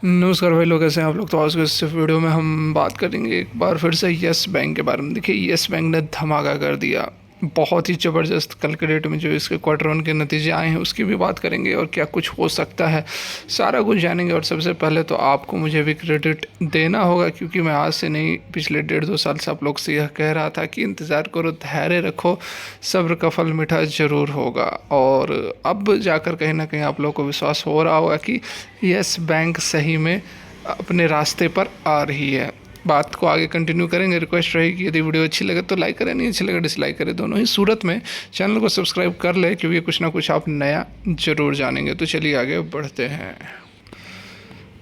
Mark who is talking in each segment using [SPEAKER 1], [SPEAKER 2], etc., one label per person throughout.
[SPEAKER 1] नमस्कार भाई लोग, कैसे हैं आप लोग। तो आज के इस वीडियो में हम बात करेंगे एक बार फिर से यस बैंक के बारे में। देखिए, यस बैंक ने धमाका कर दिया, बहुत ही ज़बरदस्त। कल के डेट में जो इसके क्वार्टर वन के नतीजे आए हैं उसकी भी बात करेंगे और क्या कुछ हो सकता है, सारा कुछ जानेंगे। और सबसे पहले तो आपको मुझे भी क्रेडिट देना होगा, क्योंकि मैं आज से नहीं, पिछले 1.5-2 साल से आप लोग से यह कह रहा था कि इंतज़ार करो, धैर्य रखो, सब्र का फल मीठा ज़रूर होगा। और अब जाकर कहीं ना कहीं आप लोग को विश्वास हो रहा होगा कि यस बैंक सही में अपने रास्ते पर आ रही है। बात को आगे कंटिन्यू करेंगे। रिक्वेस्ट रहेगी यदि वीडियो अच्छी लगे तो लाइक करें, नहीं अच्छी लगे डिसलाइक करें, दोनों ही सूरत में चैनल को सब्सक्राइब कर ले, क्योंकि कुछ ना कुछ आप नया ज़रूर जानेंगे। तो चलिए आगे बढ़ते हैं।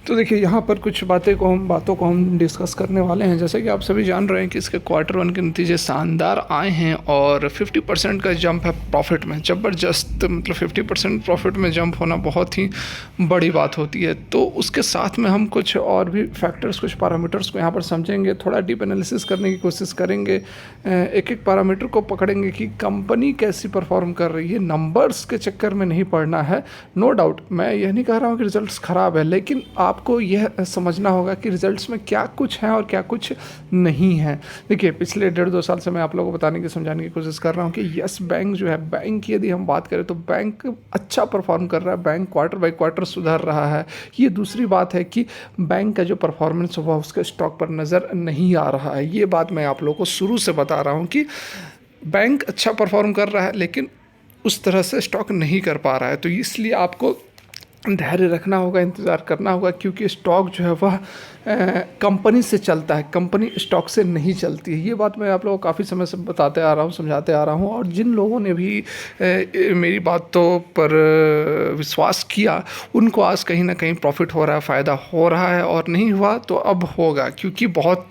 [SPEAKER 1] तो देखिए, यहाँ पर कुछ बातों को हम डिस्कस करने वाले हैं। जैसे कि आप सभी जान रहे हैं कि इसके क्वार्टर वन के नतीजे शानदार आए हैं और 50% का जंप है प्रॉफिट में। ज़बरदस्त, मतलब 50% प्रॉफिट में जंप होना बहुत ही बड़ी बात होती है। तो उसके साथ में हम कुछ और भी फैक्टर्स, कुछ पैरामीटर्स को यहाँ पर समझेंगे, थोड़ा डीप एनालिसिस करने की कोशिश करेंगे। एक एक पैरामीटर को पकड़ेंगे कि कंपनी कैसी परफॉर्म कर रही है। नंबर्स के चक्कर में नहीं पड़ना है। नो डाउट, मैं यह नहीं कह रहा हूँ कि रिजल्ट्स ख़राब है, लेकिन आपको यह समझना होगा कि रिजल्ट्स में क्या कुछ है और क्या कुछ नहीं है। देखिए, पिछले 1.5-2 साल से मैं आप लोगों को बताने की, समझाने की कोशिश कर रहा हूँ कि यस बैंक जो है, बैंक की यदि हम बात करें तो बैंक अच्छा परफॉर्म कर रहा है। बैंक क्वार्टर बाई क्वार्टर सुधर रहा है। ये दूसरी बात है कि बैंक का जो परफॉर्मेंस हुआ उसके स्टॉक पर नज़र नहीं आ रहा है। ये बात मैं आप लोगों को शुरू से बता रहा हूँ कि बैंक अच्छा परफॉर्म कर रहा है, लेकिन उस तरह से स्टॉक नहीं कर पा रहा है। तो इसलिए आपको धैर्य रखना होगा, इंतज़ार करना होगा, क्योंकि स्टॉक जो है वह कंपनी से चलता है, कंपनी स्टॉक से नहीं चलती है। ये बात मैं आप लोगों को काफ़ी समय से बताते आ रहा हूँ, समझाते आ रहा हूँ। और जिन लोगों ने भी मेरी बातों पर विश्वास किया, उनको आज कहीं ना कहीं प्रॉफिट हो रहा है, फ़ायदा हो रहा है। और नहीं हुआ तो अब होगा, क्योंकि बहुत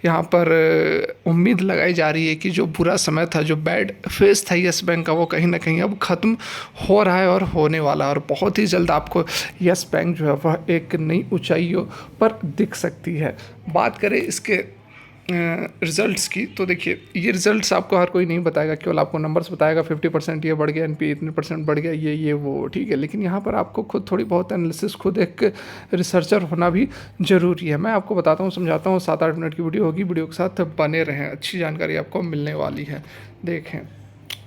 [SPEAKER 1] यहाँ पर उम्मीद लगाई जा रही है कि जो बुरा समय था, जो बैड फेज था यस बैंक का, वो कहीं ना कहीं अब ख़त्म हो रहा है और होने वाला है। और बहुत ही जल्द आपको यस बैंक जो है वह एक नई ऊंचाइयों पर दिख सकती है। बात करें इसके रिजल्ट्स की, तो देखिए, ये रिजल्ट्स आपको हर कोई नहीं बताएगा, केवल आपको नंबर्स बताएगा। 50% ये बढ़ गया, एनपी इतने परसेंट बढ़ गया, ये वो, ठीक है। लेकिन यहाँ पर आपको खुद थोड़ी बहुत एनालिसिस, खुद एक रिसर्चर होना भी ज़रूरी है। मैं आपको बताता हूँ, समझाता हूँ। 7-8 मिनट की वीडियो होगी, वीडियो के साथ बने रहें, अच्छी जानकारी आपको मिलने वाली है। देखें,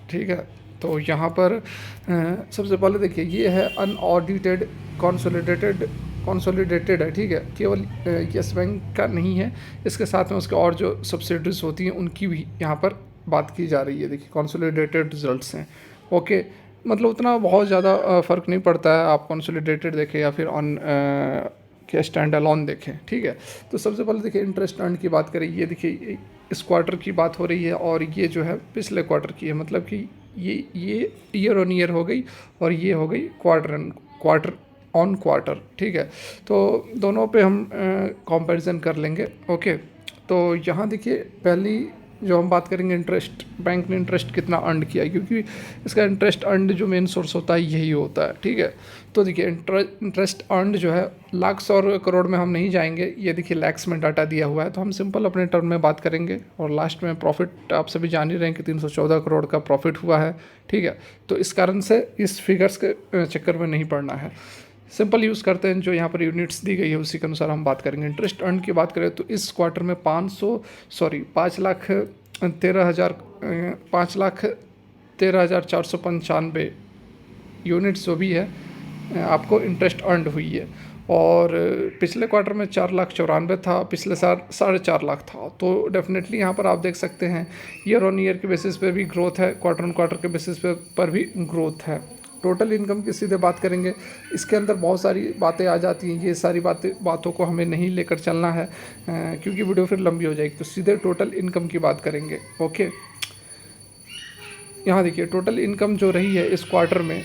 [SPEAKER 1] ठीक है। तो यहाँ पर सबसे पहले देखिए, ये है अनऑडिटेड कंसोलिडेटेड है, ठीक है। केवल यस बैंक का नहीं है, इसके साथ में उसके और जो सब्सिडरीज होती हैं उनकी भी यहाँ पर बात की जा रही है। देखिए, कंसोलिडेटेड रिजल्ट्स हैं, ओके। मतलब उतना बहुत ज़्यादा फ़र्क नहीं पड़ता है, आप कंसोलिडेटेड देखें या फिर ऑन के स्टैंड अलोन देखें, ठीक है। तो सबसे पहले देखिए, इंटरेस्ट अर्न की बात करें। ये देखिए, इस क्वार्टर की बात हो रही है और ये जो है पिछले क्वार्टर की है। मतलब कि ये ईयर ऑन ईयर हो गई और ये हो गई क्वार्टर ऑन क्वार्टर, ठीक है। तो दोनों पे हम कंपैरिजन कर लेंगे, ओके। तो यहाँ देखिए, पहली जो हम बात करेंगे, इंटरेस्ट, बैंक ने इंटरेस्ट कितना अर्न किया है, क्योंकि इसका इंटरेस्ट अर्न जो मेन सोर्स होता है यही होता है, ठीक है। तो देखिए, इंटरेस्ट अर्न जो है, लाख्स और करोड़ में हम नहीं जाएंगे। ये देखिए, लैक्स में डाटा दिया हुआ है, तो हम सिंपल अपने टर्म में बात करेंगे। और लास्ट में प्रॉफिट आप सभी जान ही रहे हैं कि 314 करोड़ का प्रॉफिट हुआ है, ठीक है। तो इस कारण से इस फिगर्स के चक्कर में नहीं पड़ना है, सिंपल यूज़ करते हैं। जो यहाँ पर यूनिट्स दी गई है उसी के अनुसार हम बात करेंगे। इंटरेस्ट अर्न की बात करें तो इस क्वार्टर में 5,13,495 यूनिट्स जो भी है आपको इंटरेस्ट अर्न हुई है। और पिछले क्वार्टर में 4,94,000 था, पिछले साल 4.5 लाख था। तो डेफिनेटली यहाँ पर आप देख सकते हैं, ईयर ऑन ईयर के बेसिस पे भी ग्रोथ है, क्वार्टर ऑन क्वार्टर के बेसिस पर भी ग्रोथ है। टोटल इनकम की सीधे बात करेंगे, इसके अंदर बहुत सारी बातें आ जाती हैं। ये सारी बातों को हमें नहीं लेकर चलना है, क्योंकि वीडियो फिर लंबी हो जाएगी। तो सीधे टोटल इनकम की बात करेंगे, ओके। यहाँ देखिए, टोटल इनकम जो रही है इस क्वार्टर में,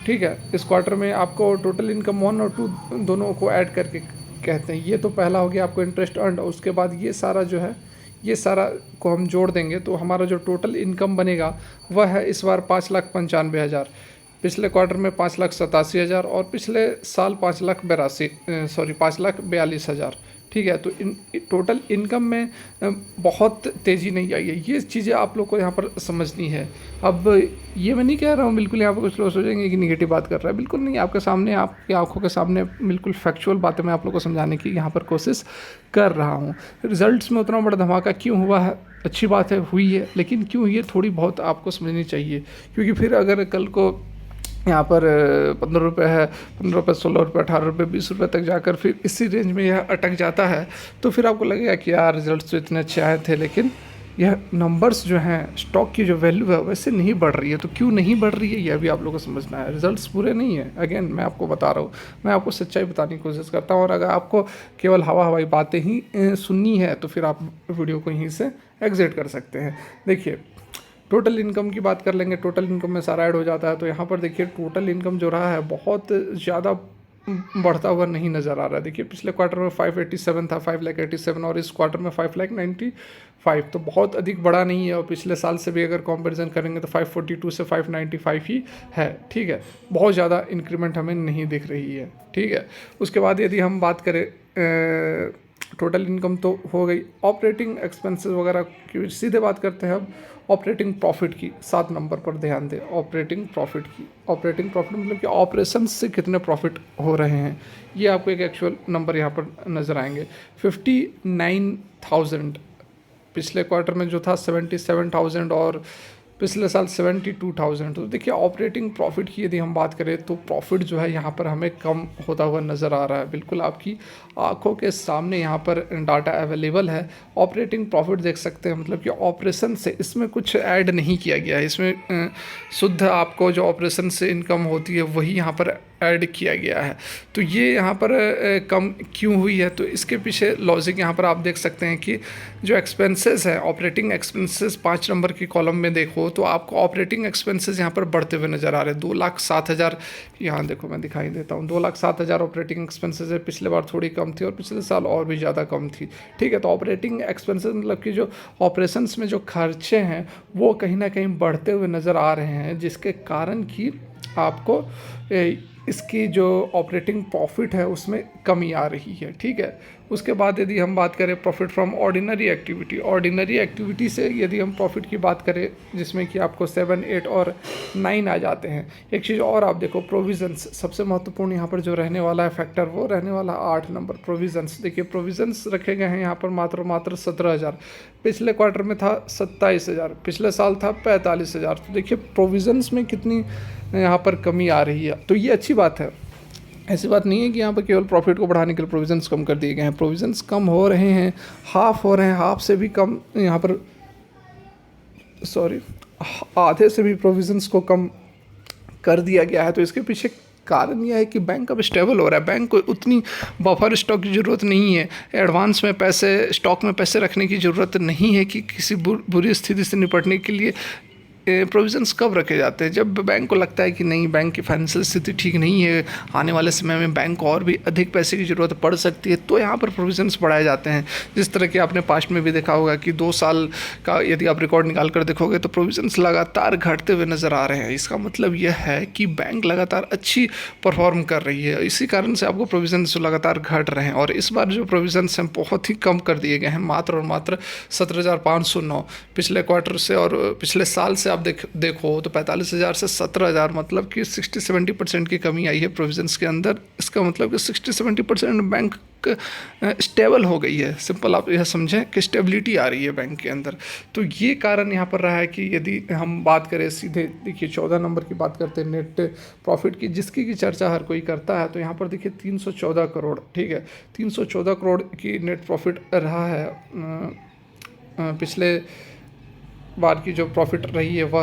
[SPEAKER 1] ठीक है। इस क्वार्टर में आपको टोटल इनकम 1 और 2 दोनों को ऐड करके कहते हैं। ये तो पहला हो गया आपको इंटरेस्ट अर्न। उसके बाद ये सारा जो है, ये सारा को हम जोड़ देंगे तो हमारा जो टोटल इनकम बनेगा वह है इस बार 5,95,000, पिछले क्वार्टर में 5,87,000 और पिछले साल 5,42,000। ठीक है, तो इन टोटल इनकम में बहुत तेज़ी नहीं आई है। ये चीज़ें आप लोग को यहाँ पर समझनी है। अब ये मैं नहीं कह रहा हूँ बिल्कुल, यहाँ पर कुछ लोग सोचेंगे कि निगेटिव बात कर रहा है, बिल्कुल नहीं। आपके सामने, आपकी आंखों के सामने बिल्कुल फैक्चुअल बातें मैं आप लोग को समझाने की यहाँ पर कोशिश कर रहा हूँ। रिजल्ट्स में उतना बड़ा धमाका क्यों हुआ है, अच्छी बात है, हुई है, लेकिन क्यों ये थोड़ी बहुत आपको समझनी चाहिए। क्योंकि फिर अगर कल को यहाँ पर 15 रुपये है, 15 रुपये, 16 रुपये, 18 रुपये, 20 रुपये तक जाकर फिर इसी रेंज में यह अटक जाता है, तो फिर आपको लगेगा कि यार रिजल्ट्स तो इतने अच्छे आए थे, लेकिन यह नंबर्स जो हैं, स्टॉक की जो वैल्यू है वैसे नहीं बढ़ रही है। तो क्यों नहीं बढ़ रही है, यह भी आप लोगों को समझना है। रिजल्ट्स पूरे नहीं है, अगेन मैं आपको बता रहा हूँ, मैं आपको सच्चाई बताने की कोशिश करता हूँ। और अगर आपको केवल हवाई बातें ही सुननी है तो फिर आप वीडियो को यहीं से एग्जिट कर सकते हैं। देखिए, टोटल इनकम की बात कर लेंगे, टोटल इनकम में सारा ऐड हो जाता है। तो यहाँ पर देखिए टोटल इनकम जो रहा है बहुत ज़्यादा बढ़ता हुआ नहीं नज़र आ रहा है। देखिए पिछले क्वार्टर में 587 था, 5,87,000, और इस क्वार्टर में 5,95,000, तो बहुत अधिक बड़ा नहीं है। और पिछले साल से भी अगर कंपैरिजन करेंगे तो 542 से 595 ही है। ठीक है, बहुत ज़्यादा इंक्रीमेंट हमें नहीं दिख रही है। ठीक है, उसके बाद यदि हम बात करें टोटल इनकम तो हो गई, ऑपरेटिंग एक्सपेंसेस वगैरह की सीधे बात करते हैं अब ऑपरेटिंग प्रॉफिट की। 7 नंबर पर ध्यान दें, ऑपरेटिंग प्रॉफिट की। ऑपरेटिंग प्रॉफिट मतलब कि ऑपरेशन से कितने प्रॉफिट हो रहे हैं, ये आपको एक एक्चुअल नंबर यहाँ पर नज़र आएंगे। 59,000 पिछले क्वार्टर में जो था, 77,000 और पिछले साल 72,000। तो देखिए ऑपरेटिंग प्रॉफिट की यदि हम बात करें तो प्रॉफिट जो है यहाँ पर हमें कम होता हुआ नज़र आ रहा है। बिल्कुल आपकी आंखों के सामने यहाँ पर डाटा अवेलेबल है। ऑपरेटिंग प्रॉफिट देख सकते हैं, मतलब कि ऑपरेशन से, इसमें कुछ ऐड नहीं किया गया है, इसमें शुद्ध आपको जो ऑपरेशन से इनकम होती है वही यहाँ पर ऐड किया गया है। तो ये यहाँ पर कम क्यों हुई है, तो इसके पीछे लॉजिक यहाँ पर आप देख सकते हैं कि जो एक्सपेंसेस है, ऑपरेटिंग एक्सपेंसेस 5 नंबर की कॉलम में देखो तो आपको ऑपरेटिंग एक्सपेंसेस यहाँ पर बढ़ते हुए नज़र आ रहे हैं। 2,07,000, यहाँ देखो मैं दिखाई देता हूँ, 2,07,000 ऑपरेटिंग एक्सपेंसेस है। पिछले बार थोड़ी कम थी और पिछले साल और भी ज़्यादा कम थी। ठीक है, तो ऑपरेटिंग एक्सपेंसेस मतलब कि जो ऑपरेशंस में जो खर्चे हैं वो कहीं ना कहीं बढ़ते हुए नज़र आ रहे हैं, जिसके कारण कि आपको इसकी जो ऑपरेटिंग प्रॉफिट है उसमें कमी आ रही है। ठीक है, उसके बाद यदि हम बात करें profit from ordinary activity, ordinary activity से यदि हम प्रॉफिट की बात करें जिसमें कि आपको 7, 8 और 9 आ जाते हैं। एक चीज़ और आप देखो, प्रोविजंस, सबसे महत्वपूर्ण यहाँ पर जो रहने वाला है फैक्टर वो रहने वाला 8 नंबर, प्रोविजंस। देखिए प्रोविजंस रखे गए हैं यहाँ पर मात्र 17,000, पिछले क्वार्टर में था 27,000, पिछले साल था 45,000। तो देखिए प्रोविजंस में कितनी यहाँ पर कमी आ रही है। तो ये अच्छी बात है, ऐसी बात नहीं है कि यहाँ पर केवल प्रॉफिट को बढ़ाने के लिए प्रोविजंस कम कर दिए गए हैं। प्रोविजंस कम हो रहे हैं, हाफ हो रहे हैं, हाफ से भी कम यहाँ पर, सॉरी, आधे से भी प्रोविजंस को कम कर दिया गया है। तो इसके पीछे कारण यह है कि बैंक अब स्टेबल हो रहा है, बैंक को उतनी बफर स्टॉक की ज़रूरत नहीं है, एडवांस में पैसे, स्टॉक में पैसे रखने की ज़रूरत नहीं है कि किसी बुरी स्थिति से निपटने के लिए प्रोविजंस कब रखे जाते हैं, जब बैंक को लगता है कि नहीं, बैंक की फाइनेंशियल स्थिति ठीक नहीं है, आने वाले समय में बैंक को और भी अधिक पैसे की ज़रूरत पड़ सकती है, तो यहाँ पर प्रोविजंस बढ़ाए जाते हैं। जिस तरह कि आपने पास्ट में भी देखा होगा कि 2 साल का यदि आप रिकॉर्ड निकाल कर देखोगे तो प्रोविजंस लगातार घटते हुए नज़र आ रहे हैं। इसका मतलब यह है कि बैंक लगातार अच्छी परफॉर्म कर रही है, इसी कारण से आपको प्रोविजंस लगातार घट रहे हैं। और इस बार जो प्रोविजंस हैं बहुत ही कम कर दिए गए हैं, मात्र और मात्र 17,509 पिछले क्वार्टर से, और पिछले साल से आप देखो तो 45,000 से 17,000, मतलब कि 60-70% की कमी आई है प्रोविजंस के अंदर। इसका मतलब कि 60-70% बैंक स्टेबल हो गई है। सिंपल आप यह समझें कि स्टेबिलिटी आ रही है बैंक के अंदर। तो ये कारण यहाँ पर रहा है कि यदि हम बात करें सीधे, देखिए 14 नंबर की बात करते हैं नेट प्रॉफिट की, जिसकी की चर्चा हर कोई करता है, तो यहाँ पर देखिए 314 करोड़, ठीक है, 314 करोड़ की नेट प्रॉफिट रहा है। पिछले बार की जो प्रॉफिट रही है वह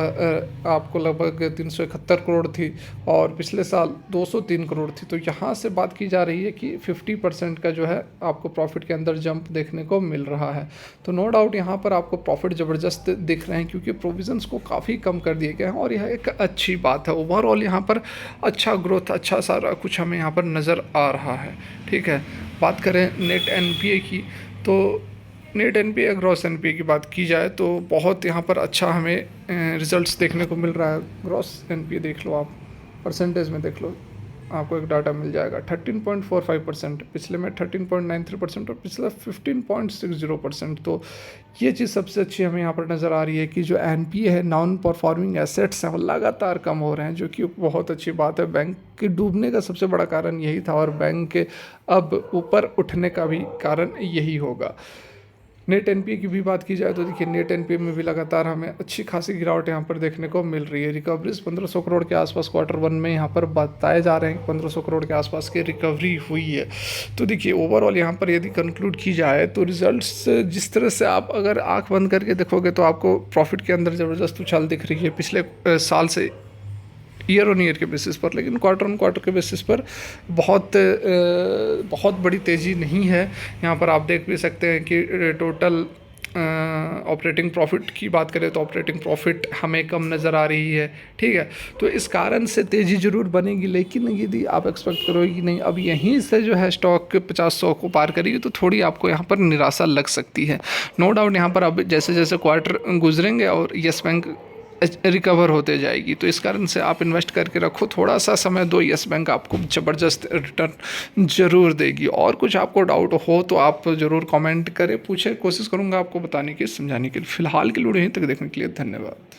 [SPEAKER 1] आपको लगभग 371 करोड़ थी और पिछले साल 203 करोड़ थी। तो यहाँ से बात की जा रही है कि 50% का जो है आपको प्रॉफिट के अंदर जंप देखने को मिल रहा है। तो नो डाउट यहाँ पर आपको प्रॉफिट ज़बरदस्त दिख रहे हैं क्योंकि प्रोविजंस को काफ़ी कम कर दिए गए हैं और यह एक अच्छी बात है। ओवरऑल यहाँ पर अच्छा ग्रोथ, अच्छा सारा कुछ हमें यहाँ पर नज़र आ रहा है। ठीक है, बात करें नेट एनपीए की, तो नेट एनपीए ग्रॉस एनपीए की बात की जाए तो बहुत यहाँ पर अच्छा हमें रिजल्ट्स देखने को मिल रहा है। ग्रॉस एनपीए देख लो आप, परसेंटेज में देख लो, आपको एक डाटा मिल जाएगा 13.45%, पिछले में 13.93% और पिछला 15.60%। तो ये चीज़ सबसे अच्छी हमें यहाँ पर नज़र आ रही है कि जो एनपीए है, नॉन परफॉर्मिंग एसेट्स हैं, वो लगातार कम हो रहे हैं, जो कि बहुत अच्छी बात है। बैंक के डूबने का सबसे बड़ा कारण यही था और बैंक के अब ऊपर उठने का भी कारण यही होगा। नेट एनपीए की भी बात की जाए तो देखिए नेट एनपीए में भी लगातार हमें अच्छी खासी गिरावट यहाँ पर देखने को मिल रही है। रिकवरीज 1500 करोड़ के आसपास Q1 में यहाँ पर बताए जा रहे हैं, 1500 करोड़ के आसपास की रिकवरी हुई है। तो देखिए ओवरऑल यहाँ पर यदि कंक्लूड की जाए तो रिजल्ट्स जिस तरह से आप अगर आंख बंद करके देखोगे तो आपको प्रॉफिट के अंदर ज़बरदस्त उछाल दिख रही है पिछले साल से, ईयर ऑन ईयर के बेसिस पर, लेकिन क्वार्टर के बेसिस पर बहुत बड़ी तेज़ी नहीं है। यहाँ पर आप देख भी सकते हैं कि टोटल ऑपरेटिंग प्रॉफिट की बात करें तो ऑपरेटिंग प्रॉफिट हमें कम नज़र आ रही है, ठीक है। तो इस कारण से तेज़ी जरूर बनेगी, लेकिन यदि आप एक्सपेक्ट करोगे कि नहीं अब यहीं से जो है स्टॉक 50-100 को पार करेगी तो थोड़ी आपको यहाँ पर निराशा लग सकती है। नो डाउट यहाँ पर अब जैसे जैसे क्वार्टर गुजरेंगे और येस बैंक रिकवर होते जाएगी, तो इस कारण से आप इन्वेस्ट करके रखो, थोड़ा सा समय दो, येस बैंक आपको ज़बरदस्त रिटर्न ज़रूर देगी। और कुछ आपको डाउट हो तो आप ज़रूर कमेंट करें, पूछे, कोशिश करूँगा आपको बताने की, समझाने के लिए। फिलहाल के लिए यहीं तक देखने के लिए धन्यवाद।